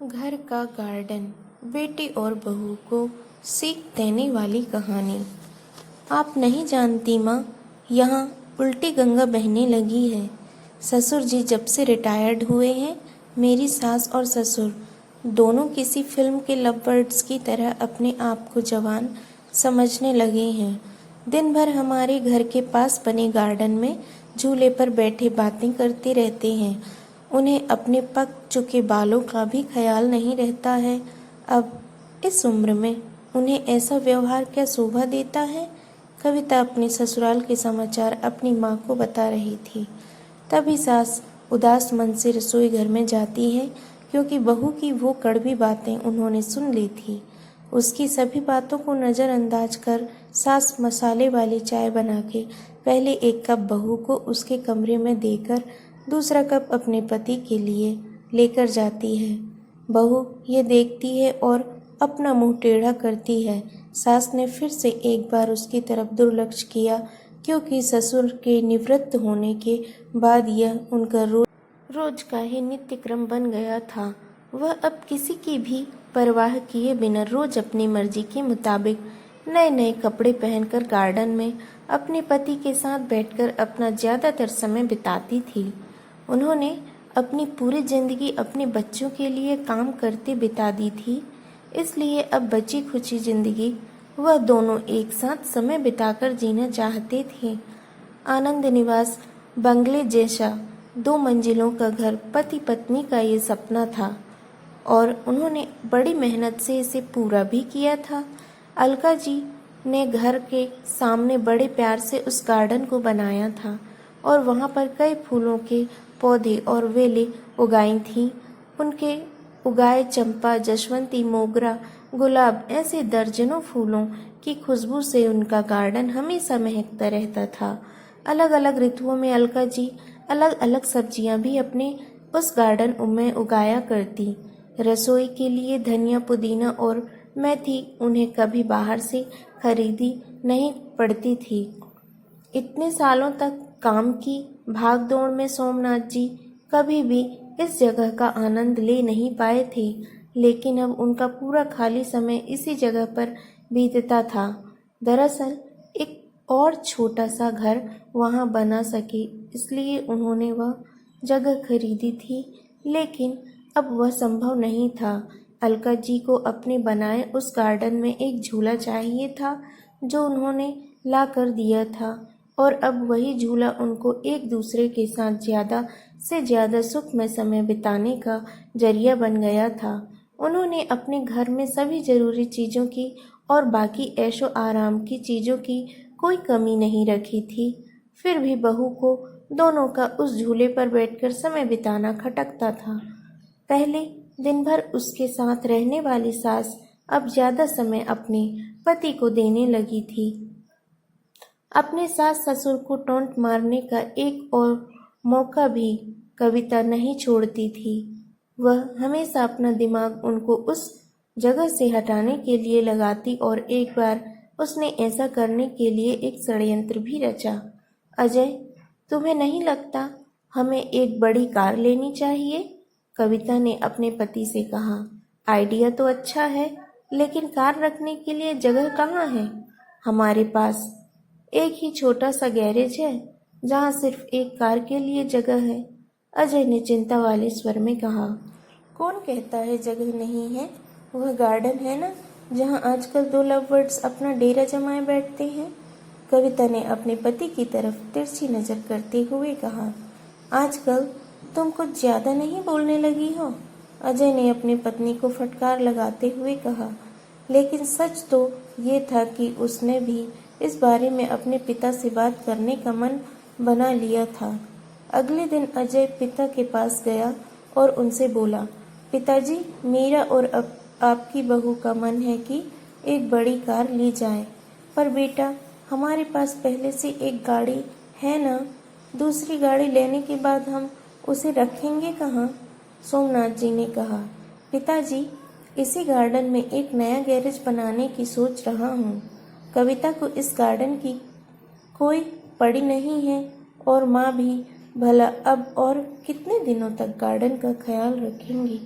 घर का गार्डन, बेटी और बहू को सीख देने वाली कहानी। आप नहीं जानती माँ, यहाँ उल्टी गंगा बहने लगी है। ससुर जी जब से रिटायर्ड हुए हैं, मेरी सास और ससुर दोनों किसी फिल्म के लव बर्ड्स की तरह अपने आप को जवान समझने लगे हैं। दिन भर हमारे घर के पास बने गार्डन में झूले पर बैठे बातें करते रहते हैं। उन्हें अपने पक चुके बालों का भी ख्याल नहीं रहता है। अब इस उम्र में उन्हें ऐसा व्यवहार क्या शोभा देता है। कविता अपने ससुराल के समाचार अपनी माँ को बता रही थी। तभी सास उदास मन से रसोई घर में जाती है, क्योंकि बहू की वो कड़वी बातें उन्होंने सुन ली थी। उसकी सभी बातों को नज़रअंदाज कर सास मसाले वाली चाय बना के पहले एक कप बहू को उसके कमरे में देकर दूसरा कप अपने पति के लिए लेकर जाती है। बहू ये देखती है और अपना मुंह टेढ़ा करती है। सास ने फिर से एक बार उसकी तरफ दुर्लक्ष्य किया, क्योंकि ससुर के निवृत्त होने के बाद यह उनका रोज का ही नित्य क्रम बन गया था। वह अब किसी की भी परवाह किए बिना रोज अपनी मर्जी के मुताबिक नए नए कपड़े पहनकर गार्डन में अपने पति के साथ बैठकर अपना ज़्यादातर समय बिताती थी। उन्होंने अपनी पूरी जिंदगी अपने बच्चों के लिए काम करते बिता दी थी, इसलिए अब बची खुची जिंदगी वह दोनों एक साथ समय बिताकर जीना चाहते थे। आनंद निवास बंगले जैसा 2 मंजिलों का घर पति पत्नी का ये सपना था और उन्होंने बड़ी मेहनत से इसे पूरा भी किया था। अलका जी ने घर के सामने बड़े प्यार से उस गार्डन को बनाया था और वहाँ पर कई फूलों के पौधे और वेलें उगाई थीं। उनके उगाए चंपा, जसवंती, मोगरा, गुलाब ऐसे दर्जनों फूलों की खुशबू से उनका गार्डन हमेशा महकता रहता था। अलग अलग ऋतुओं में अलका जी अलग अलग सब्जियां भी अपने उस गार्डन में उगाया करती। रसोई के लिए धनिया, पुदीना और मेथी उन्हें कभी बाहर से खरीदी नहीं पड़ती थी। इतने सालों तक काम की भागदौड़ में सोमनाथ जी कभी भी इस जगह का आनंद ले नहीं पाए थे, लेकिन अब उनका पूरा खाली समय इसी जगह पर बीतता था। दरअसल एक और छोटा सा घर वहां बना सके, इसलिए उन्होंने वह जगह खरीदी थी, लेकिन अब वह संभव नहीं था। अलका जी को अपने बनाए उस गार्डन में एक झूला चाहिए था, जो उन्होंने ला कर दिया था, और अब वही झूला उनको एक दूसरे के साथ ज़्यादा से ज़्यादा सुखमय समय बिताने का जरिया बन गया था। उन्होंने अपने घर में सभी ज़रूरी चीज़ों की और बाकी ऐशो आराम की चीज़ों की कोई कमी नहीं रखी थी। फिर भी बहू को दोनों का उस झूले पर बैठकर समय बिताना खटकता था। पहले दिन भर उसके साथ रहने वाली सास अब ज़्यादा समय अपने पति को देने लगी थी। अपने सास ससुर को टोंट मारने का एक और मौका भी कविता नहीं छोड़ती थी। वह हमेशा अपना दिमाग उनको उस जगह से हटाने के लिए लगाती और एक बार उसने ऐसा करने के लिए एक षड्यंत्र भी रचा। अजय, तुम्हें नहीं लगता हमें एक बड़ी कार लेनी चाहिए? कविता ने अपने पति से कहा। आइडिया तो अच्छा है, लेकिन कार रखने के लिए जगह कहाँ है? हमारे पास एक ही छोटा सा गैरेज है, जहाँ सिर्फ एक कार के लिए जगह है। अजय ने चिंता वाले स्वर में कहा। कौन कहता है जगह नहीं है? वह गार्डन है ना, जहाँ आजकल 2 लव बर्ड्स अपना डेरा जमाए बैठते हैं। कविता ने अपने पति की तरफ तिरछी नजर करते हुए कहा। आजकल तुम कुछ ज्यादा नहीं बोलने लगी हो? अजय ने अपनी पत्नी को फटकार लगाते हुए कहा। लेकिन सच तो ये था कि उसने भी इस बारे में अपने पिता से बात करने का मन बना लिया था। अगले दिन अजय पिता के पास गया और उनसे बोला, पिताजी, मेरा और आपकी बहू का मन है कि एक बड़ी कार ली जाए। पर बेटा, हमारे पास पहले से एक गाड़ी है ना, दूसरी गाड़ी लेने के बाद हम उसे रखेंगे कहाँ? सोमनाथ जी ने कहा। पिताजी, इसी गार्डन में एक नया गैरेज बनाने की सोच रहा हूँ। कविता को इस गार्डन की कोई पड़ी नहीं है और माँ भी, भला अब और कितने दिनों तक गार्डन का ख्याल रखेंगी?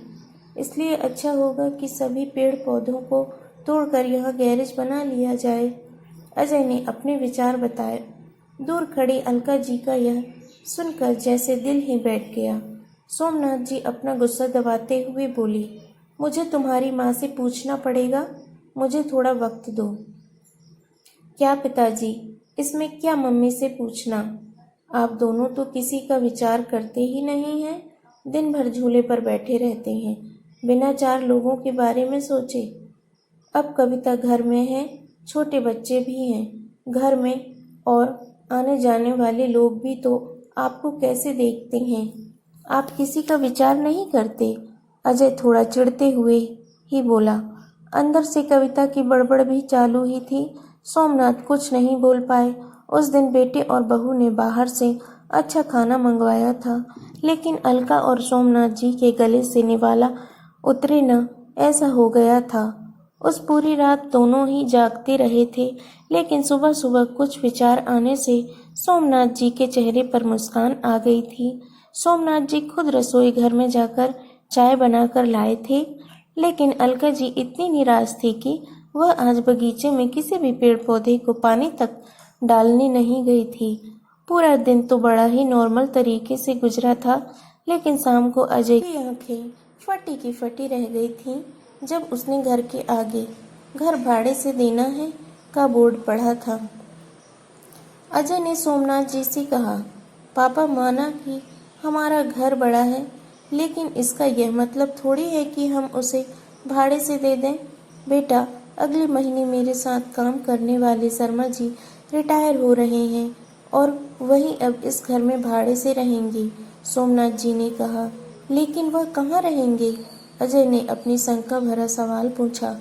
इसलिए अच्छा होगा कि सभी पेड़ पौधों को तोड़कर यहाँ गैरेज बना लिया जाए। अजय ने अपने विचार बताए। दूर खड़ी अलका जी का यह सुनकर जैसे दिल ही बैठ गया। सोमनाथ जी अपना गुस्सा दबाते हुए बोले, मुझे तुम्हारी माँ से पूछना पड़ेगा, मुझे थोड़ा वक्त दो। क्या पिताजी, इसमें क्या मम्मी से पूछना? आप दोनों तो किसी का विचार करते ही नहीं हैं। दिन भर झूले पर बैठे रहते हैं, बिना चार लोगों के बारे में सोचे। अब कविता घर में है, छोटे बच्चे भी हैं घर में, और आने जाने वाले लोग भी तो आपको कैसे देखते हैं। आप किसी का विचार नहीं करते। अजय थोड़ा चिढ़ते हुए ही बोला। अंदर से कविता की बड़बड़ भी चालू ही थी। सोमनाथ कुछ नहीं बोल पाए। उस दिन बेटे और बहू ने बाहर से अच्छा खाना मंगवाया था, लेकिन अलका और सोमनाथ जी के गले से निवाला उतरे न, ऐसा हो गया था। उस पूरी रात दोनों ही जागते रहे थे, लेकिन सुबह सुबह कुछ विचार आने से सोमनाथ जी के चेहरे पर मुस्कान आ गई थी। सोमनाथ जी खुद रसोई घर में जाकर चाय बनाकर लाए थे, लेकिन अलका जी इतनी निराश थी कि वह आज बगीचे में किसी भी पेड़ पौधे को पानी तक डालने नहीं गई थी। पूरा दिन तो बड़ा ही नॉर्मल तरीके से गुजरा था, लेकिन शाम को अजय की आंखें फटी की फटी रह गई थीं जब उसने घर के आगे घर भाड़े से देना है का बोर्ड पढ़ा था। अजय ने सोमनाथ जी से कहा, पापा माना कि हमारा घर बड़ा है, लेकिन इसका यह मतलब थोड़ी है कि हम उसे भाड़े से दे दें। बेटा, अगले महीने मेरे साथ काम करने वाले शर्मा जी रिटायर हो रहे हैं और वही अब इस घर में भाड़े से रहेंगे। सोमनाथ जी ने कहा, लेकिन वह कहाँ रहेंगे? अजय ने अपनी शंका भरा सवाल पूछा।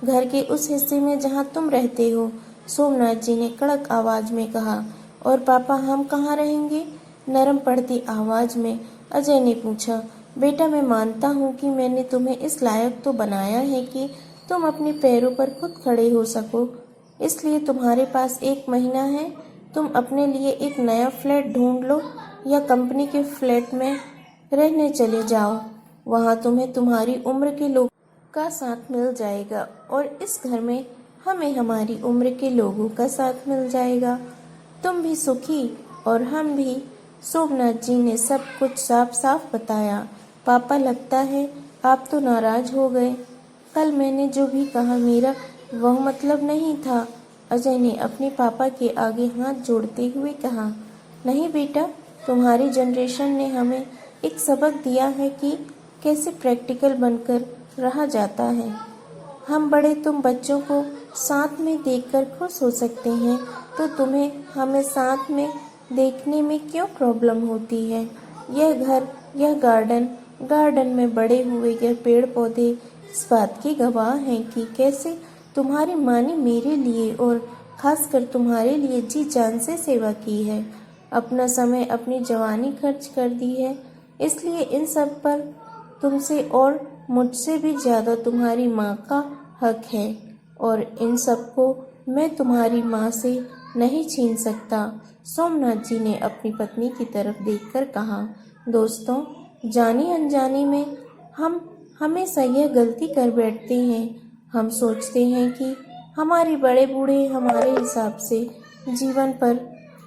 घर के उस हिस्से में जहाँ तुम रहते हो, सोमनाथ जी ने कड़क आवाज में कहा। और पापा, हम कहाँ रहेंगे? नरम पड़ती आवाज में अजय ने पूछा। बेटा, मैं मानता हूँ कि मैंने तुम्हें इस लायक तो बनाया है कि तुम अपने पैरों पर खुद खड़े हो सको, इसलिए तुम्हारे पास 1 महीना है। तुम अपने लिए एक नया फ्लैट ढूंढ लो या कंपनी के फ्लैट में रहने चले जाओ। वहाँ तुम्हें तुम्हारी उम्र के लोगों का साथ मिल जाएगा और इस घर में हमें हमारी उम्र के लोगों का साथ मिल जाएगा। तुम भी सुखी और हम भी। सोमनाथ जी ने सब कुछ साफ साफ बताया। पापा, लगता है आप तो नाराज हो गए। कल मैंने जो भी कहा मेरा वह मतलब नहीं था। अजय ने अपने पापा के आगे हाथ जोड़ते हुए कहा। नहीं बेटा, तुम्हारी जनरेशन ने हमें एक सबक दिया है कि कैसे प्रैक्टिकल बनकर रहा जाता है। हम बड़े तुम बच्चों को साथ में देखकर खुश हो सकते हैं, तो तुम्हें हमें साथ में देखने में क्यों प्रॉब्लम होती है? यह घर, यह गार्डन में बड़े हुए यह पेड़ पौधे इस बात के गवाह हैं कि कैसे तुम्हारी माँ ने मेरे लिए और खासकर तुम्हारे लिए जी जान से सेवा की है, अपना समय, अपनी जवानी खर्च कर दी है। इसलिए इन सब पर तुमसे और मुझसे भी ज़्यादा तुम्हारी माँ का हक है, और इन सब को मैं तुम्हारी माँ से नहीं छीन सकता। सोमनाथ जी ने अपनी पत्नी की तरफ देखकर कहा। दोस्तों, जानी अनजानी में हम हमेशा यह गलती कर बैठते हैं। हम सोचते हैं कि हमारे बड़े बूढ़े हमारे हिसाब से जीवन पर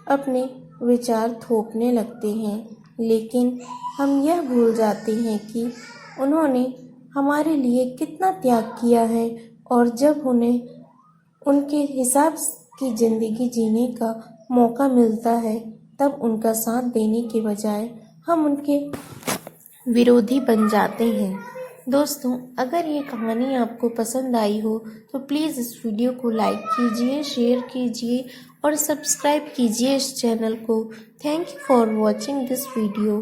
अपने विचार थोपने लगते हैं, लेकिन हम यह भूल जाते हैं कि उन्होंने हमारे लिए कितना त्याग किया है, और जब उन्हें उनके हिसाब की जिंदगी जीने का मौका मिलता है, तब उनका साथ देने के बजाय हम उनके विरोधी बन जाते हैं। दोस्तों, अगर ये कहानी आपको पसंद आई हो तो प्लीज़ इस वीडियो को लाइक कीजिए, शेयर कीजिए और सब्सक्राइब कीजिए इस चैनल को। Thank you for watching this video.